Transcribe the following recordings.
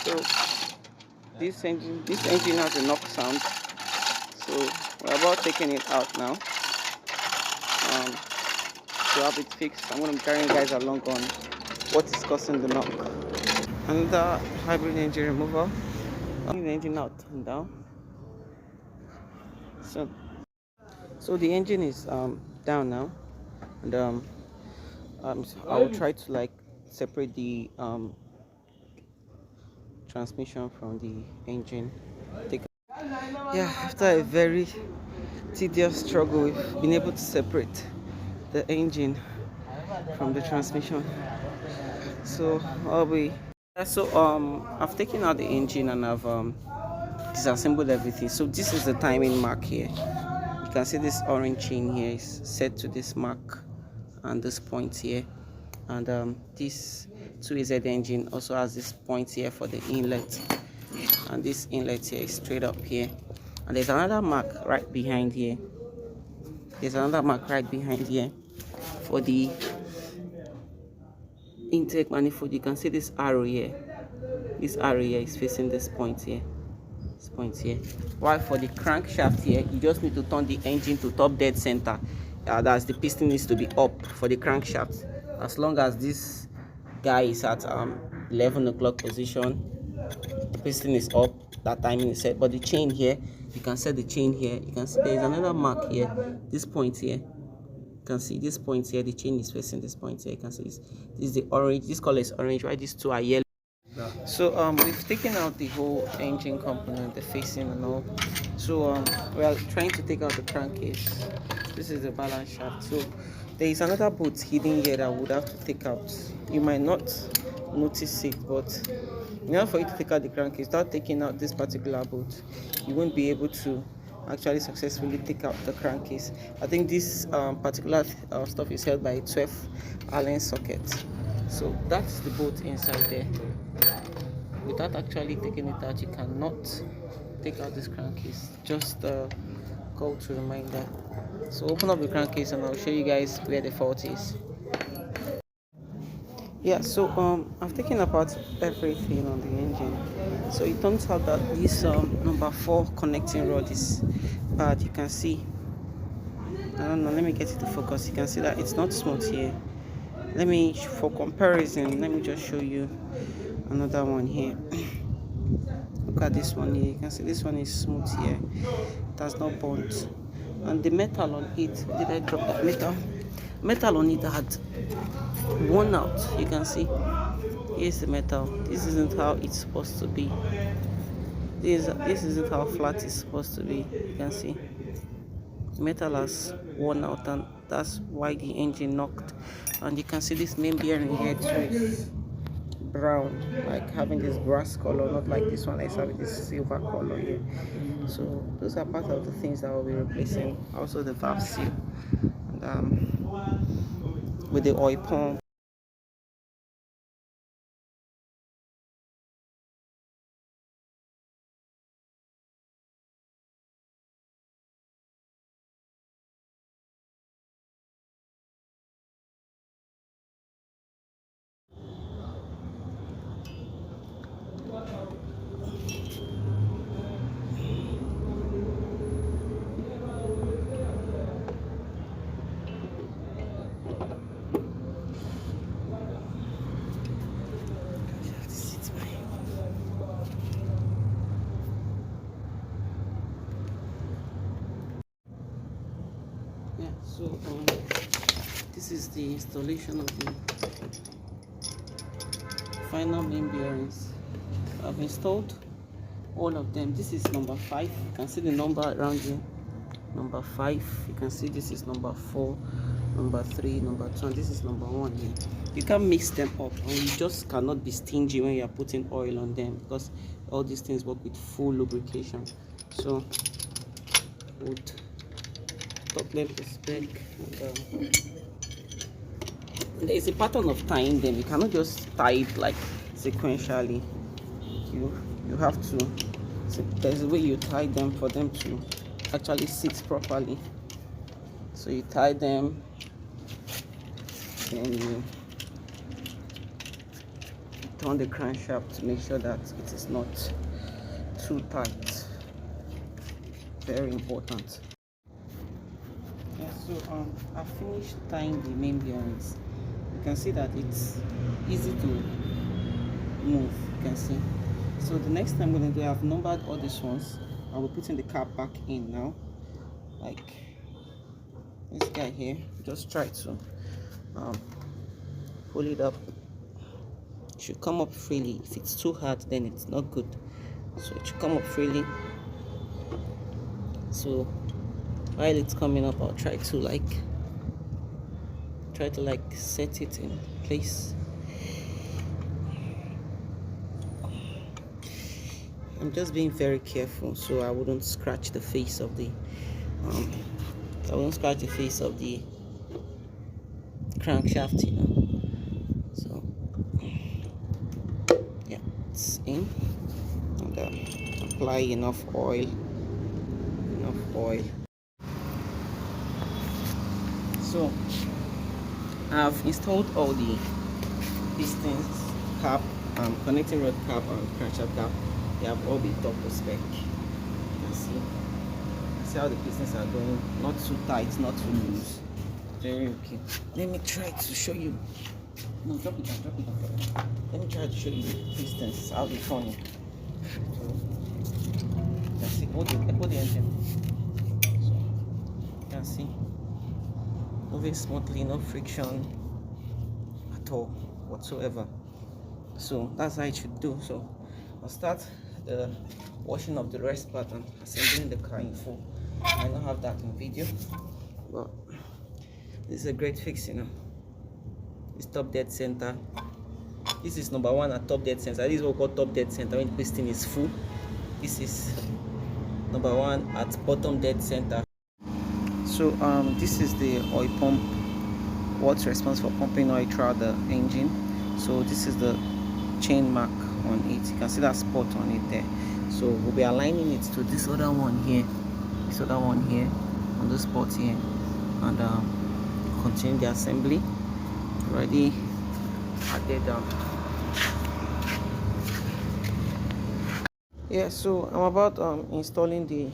So this engine has a knock sound, so we're about taking it out now to have it fixed. I'm going to be carrying you guys along on what is causing the knock. Another hybrid engine removal. The engine out and down. So the engine is down now, and I'll try to like separate the transmission from the engine. Yeah, after a very tedious struggle, we've been able to separate the engine from the transmission. So I've taken out the engine and I've disassembled everything. So this is the timing mark here. You can see this orange chain here is set to this mark and this point here, and this 2AZ engine also has this point here for the inlet, and this inlet here is straight up here, and there's another mark right behind here. For the intake manifold. You can see this arrow here. This arrow here is facing this point here. While for the crankshaft here, you just need to turn the engine to top dead center. That's the piston needs to be up for the crankshaft. As long as this guy is at 11 o'clock position, the piston is up, that timing is set. But the chain here, you can set the chain here. You can see there is another mark here, this point here. You can see this point here, the chain is facing this point here. You can see this is the orange, this color is orange, right? These two are yellow. So we've taken out the whole engine component, the facing and all. So we are trying to take out the crankcase. This is the balance shaft. So there is another bolt hidden here that we would have to take out. You might not notice it, but in order for you to take out the crankcase without taking out this particular bolt, you won't be able to actually successfully take out the crankcase. I think this particular stuff is held by a 12 Allen socket. So that's the bolt inside there. Without actually taking it out, you cannot take out this crankcase. Just call to reminder. So open up the crankcase and I'll show you guys where the fault is. Yeah, so I've taken apart everything on the engine. So it turns out that this number 4 connecting rod is bad. You can see, I don't know, let me get it to focus. You can see that it's not smooth here. For comparison, let me just show you another one here. Look at this one here. You can see this one is smooth here. It has not burnt. And the metal on it, did I drop that metal? Metal on it had worn out. You can see, here's the metal. This isn't how it's supposed to be. This isn't how flat it's supposed to be. You can see the metal has worn out, and that's why the engine knocked. And you can see this main bearing here too is brown, like having this brass color, not like this one is having this silver color here. So those are part of the things that we'll be replacing. Also the valve seal, and with the oil pump. Yeah, so this is the installation of the final main bearings. I've installed all of them. This is number 5. You can see the number around here. Number 5. You can see this is number 4, number 3, number 2, and this is number 1 here. You can mix them up, and you just cannot be stingy when you are putting oil on them, because all these things work with full lubrication. So would top them to spec, and there is a pattern of tying them. You cannot just tie it like sequentially. You have to, so there's a way you tie them for them to actually sit properly. So you tie them, and you turn the crankshaft to make sure that it is not too tight. Very important. Yeah, so I finished tying the main bearings. You can see that it's easy to move. You can see. So the next thing I'm going to do, I've numbered all these ones. I will put in the cap back in now, like this guy here. Just try to pull it up. It should come up freely. If it's too hard, then it's not good. So it should come up freely. So while it's coming up, I'll try to set it in place. I'm just being very careful so I wouldn't scratch the face of the crankshaft, you know. So yeah, it's in, and apply enough oil. So I've installed all the pistons, cap, connecting rod cap, and crankshaft cap. They have all been top to spec. You can see how the pistons are going. Not too tight, not too loose. Very okay. Let me try to show you. No, drop it down. Let me try to show you the pistons, how they turn it. So you can see, hold the engine. So you can see, moving smoothly, no friction at all whatsoever. So that's how it should do. So I'll start the washing of the rest part and assembling the car in full. I don't have that in video, but this is a great fix, you know. It's top dead center. This is number one at top dead center. This is what we call top dead center when the piston is full. This is number one at bottom dead center. So this is the oil pump, what's responsible for pumping oil throughout the engine. So this is the chain mark on it. You can see that spot on it there. So we'll be aligning it to this other one here, on the spot here, and continue the assembly. Already added yeah, so I'm about installing the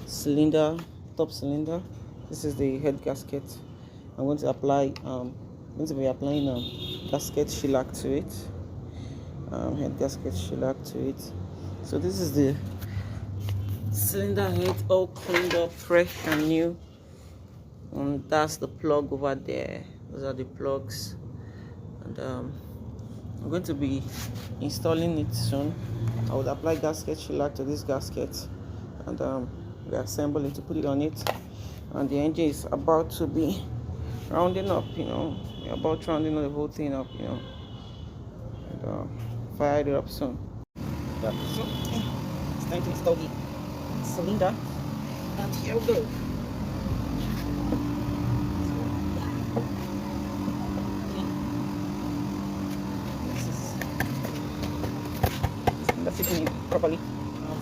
cylinder, top cylinder. This is the head gasket. I'm going to apply gasket shellac to it, head gasket shellac to it. So this is the cylinder head, all cleaned up, fresh and new. And that's the plug over there. Those are the plugs. And I'm going to be installing it soon. I would apply gasket shellac to this gasket and reassemble it to put it on it. And the engine is about to be rounding up, you know. We're about rounding the whole thing up, you know. And fire it up soon. Yeah, so it's time to install the cylinder. And here we go. Fitting it properly.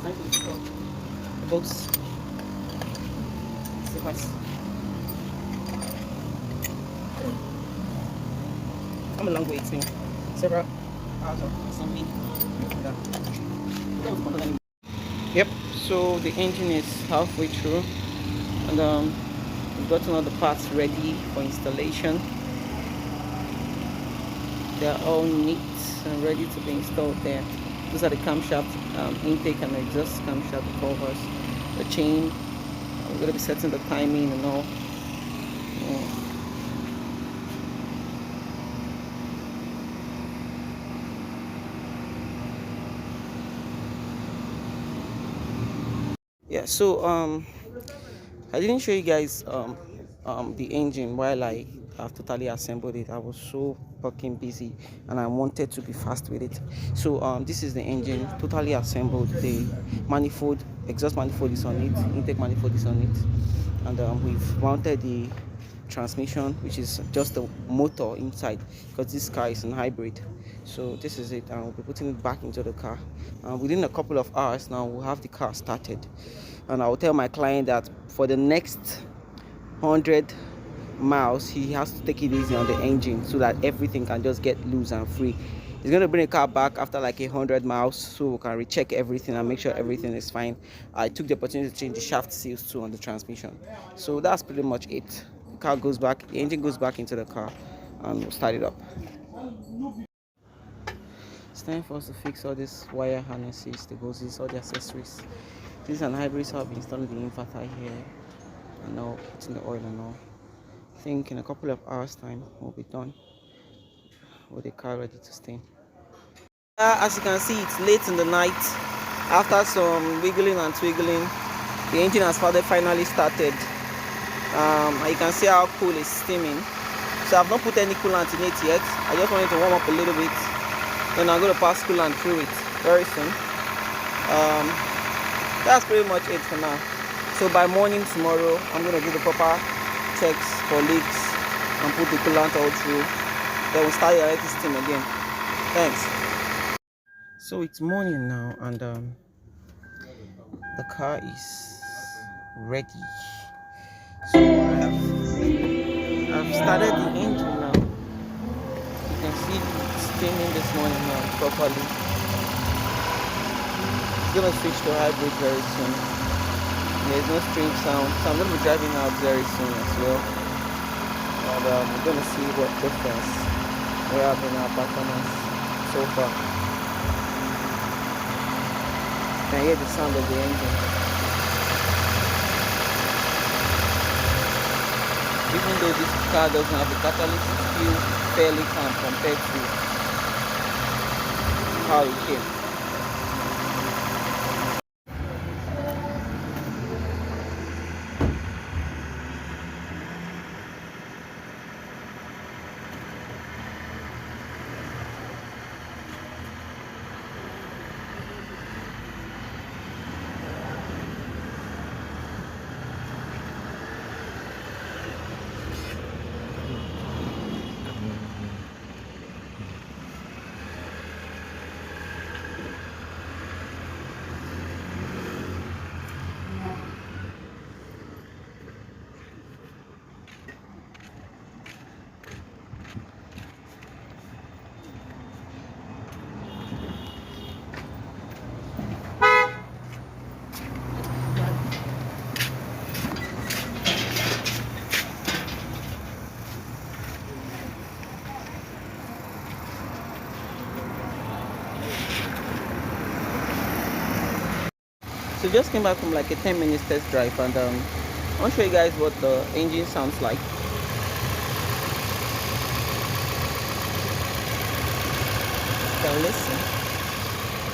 Trying to install the bolts. Sequence. I'm a long way between several hours of assembly. Yep. So the engine is halfway through, and we've gotten all the parts ready for installation. They're all neat and ready to be installed there. Those are the camshaft intake and exhaust camshaft covers, the chain. We're going to be setting the timing and all. Yeah, so I didn't show you guys the engine while I have totally assembled it. I was so fucking busy and I wanted to be fast with it. So this is the engine totally assembled. The manifold, exhaust manifold is on it, intake manifold is on it, and we've mounted the transmission, which is just the motor inside, because this car is a hybrid. So this is it, and we'll be putting it back into the car. Within a couple of hours now we'll have the car started, and I'll tell my client that for the next 100 miles he has to take it easy on the engine so that everything can just get loose and free. He's going to bring the car back after like 100 miles, so we can recheck everything and make sure everything is fine. I took the opportunity to change the shaft seals too on the transmission. So that's pretty much it. The car goes back, the engine goes back into the car, and we'll start it up. It's time for us to fix all these wire harnesses, the hoses, all the accessories. This is an hybrid, so I'll be installing the inverter here and now putting the oil and all. I think in a couple of hours time we'll be done with the car ready to steam. As you can see, it's late in the night. After some wiggling and twiggling, the engine has finally started. And you can see how cool it's steaming. So I've not put any coolant in it yet. I just wanted to warm up a little bit. Then I'm going to pass coolant through it very soon. That's pretty much it for now. So by morning tomorrow, I'm going to do the proper checks for leaks and put the coolant all through. Then we'll start the electric steam again. Thanks. So it's morning now, and the car is ready. So I've started the engine now. You can see it's steaming this morning now properly. It's gonna switch to hybrid very soon. There's no strange sound, so I'm gonna be driving out very soon as well. And we're gonna see what difference we have in our performance so far. You can hear the sound of the engine. Even though this car doesn't have a catalyst, it's still fairly calm compared to how it came. So just came back from like a 10 minutes test drive, and I want to show you guys what the engine sounds like. You can listen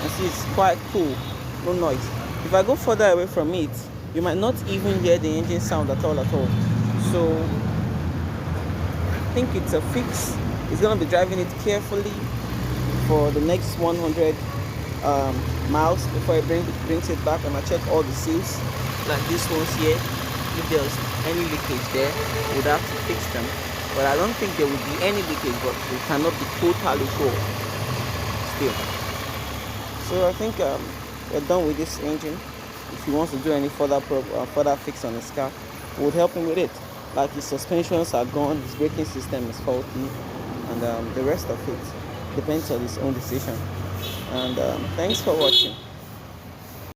and see it's quite cool, no noise. If I go further away from it, you might not even hear the engine sound at all. So I think it's a fix. It's gonna be driving it carefully for the next 100 miles before it brings it back. And I check all the seals, like these ones here. If there's any leakage there, we'd have to fix them, but I don't think there will be any leakage, but we cannot be totally sure still. So I think we're done with this engine. If he wants to do any further fix on his car, we would help him with it. Like his suspensions are gone, his braking system is faulty, and the rest of it depends on his own decision. And thanks for watching.